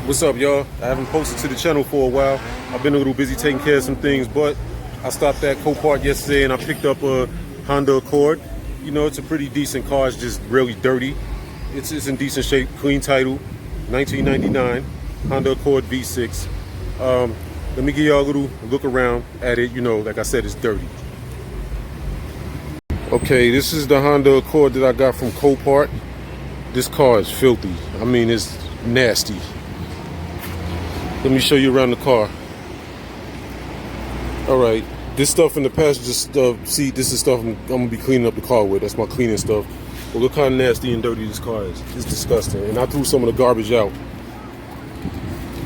What's up, y'all? I haven't posted to the channel for a while. I've been a little busy taking care of some things, but I stopped at Copart yesterday and I picked up a Honda Accord. You know, it's a pretty decent car. It's just really dirty. It's in decent shape, clean title, 1999 Honda Accord V6. Let me give y'all a little look around at it. You know, like I said, it's dirty. Okay, this is the Honda Accord that I got from Copart. This car is filthy. I mean, it's nasty. Let me show you around the car. All right, this stuff in the passenger seat, this is stuff I'm gonna be cleaning up the car with. That's my cleaning stuff. But look how nasty and dirty this car is. It's disgusting. And I threw some of the garbage out.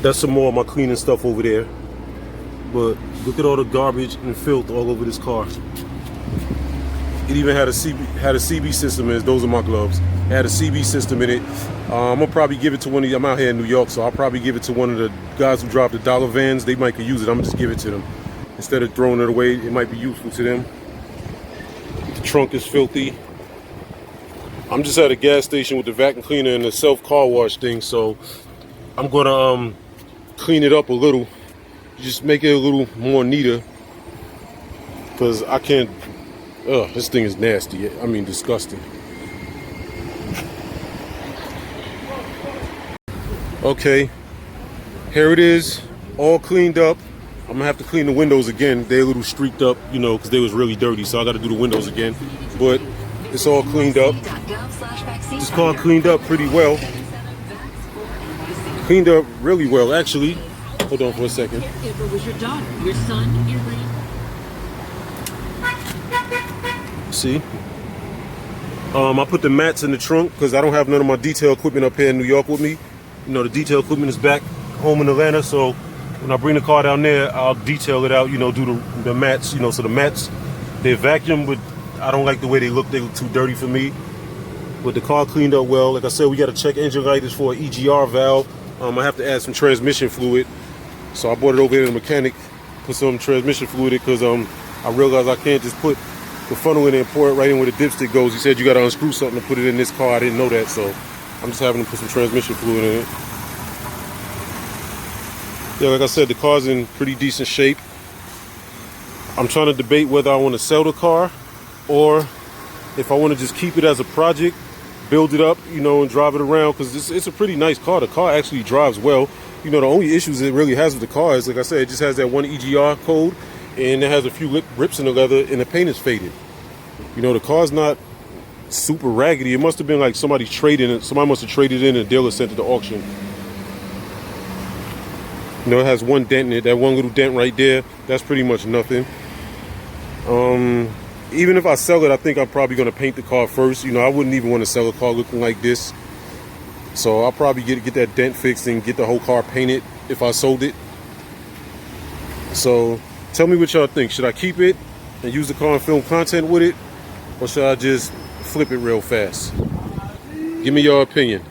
That's some more of my cleaning stuff over there. But look at all the garbage and filth all over this car. It even had a CB system in it. Those are my gloves. It had a CB system in it. I'm gonna probably give it to one of I'm out here in New York, so I'll probably give it to one of the guys who drive the dollar vans. They might could use it. I'm gonna just give it to them. Instead of throwing it away, it might be useful to them. The trunk is filthy. I'm just at a gas station with the vacuum cleaner and the self car wash thing, so I'm gonna clean it up a little. Just make it a little more neater. Cause I can't, this thing is nasty. I mean, disgusting. Okay, here it is, all cleaned up. I'm gonna have to clean the windows again. They're a little streaked up, you know, because they was really dirty, so I gotta do the windows again. But it's all cleaned up. This car cleaned up pretty well. Cleaned up really well, actually. Hold on for a second. If it was your daughter, your son, your See? I put the mats in the trunk because I don't have none of my detail equipment up here in New York with me. You know, the detail equipment is back home in Atlanta, so when I bring the car down there, I'll detail it out, you know, do the mats, you know, so the mats, they're vacuumed, but I don't like the way they look too dirty for me. But the car cleaned up well. Like I said, we got to check engine light is for an EGR valve. I have to add some transmission fluid. So I brought it over here to the mechanic, put some transmission fluid in because I realized I can't just put the funnel in and pour it right in where the dipstick goes. He said you got to unscrew something to put it in this car. I didn't know that, so I'm just having to put some transmission fluid in it. Yeah, like I said, the car's in pretty decent shape. I'm trying to debate whether I want to sell the car or if I want to just keep it as a project, build it up, you know, and drive it around, because it's a pretty nice car. The car actually drives well. You know, the only issues it really has with the car is, like I said, it just has that one EGR code, and it has a few rips in the leather, and the paint is faded. You know, the car's not super raggedy. It must have been like somebody trading it. Somebody must have traded in and the dealer sent it to auction. You know, it has one dent in it. That one little dent right there, that's pretty much nothing. Even if I sell it, I think I'm probably going to paint the car first. You know, I wouldn't even want to sell a car looking like this. So I'll probably get that dent fixed and get the whole car painted if I sold it. So tell me what y'all think. Should I keep it and use the car and film content with it? Or should I just flip it real fast? Give me your opinion.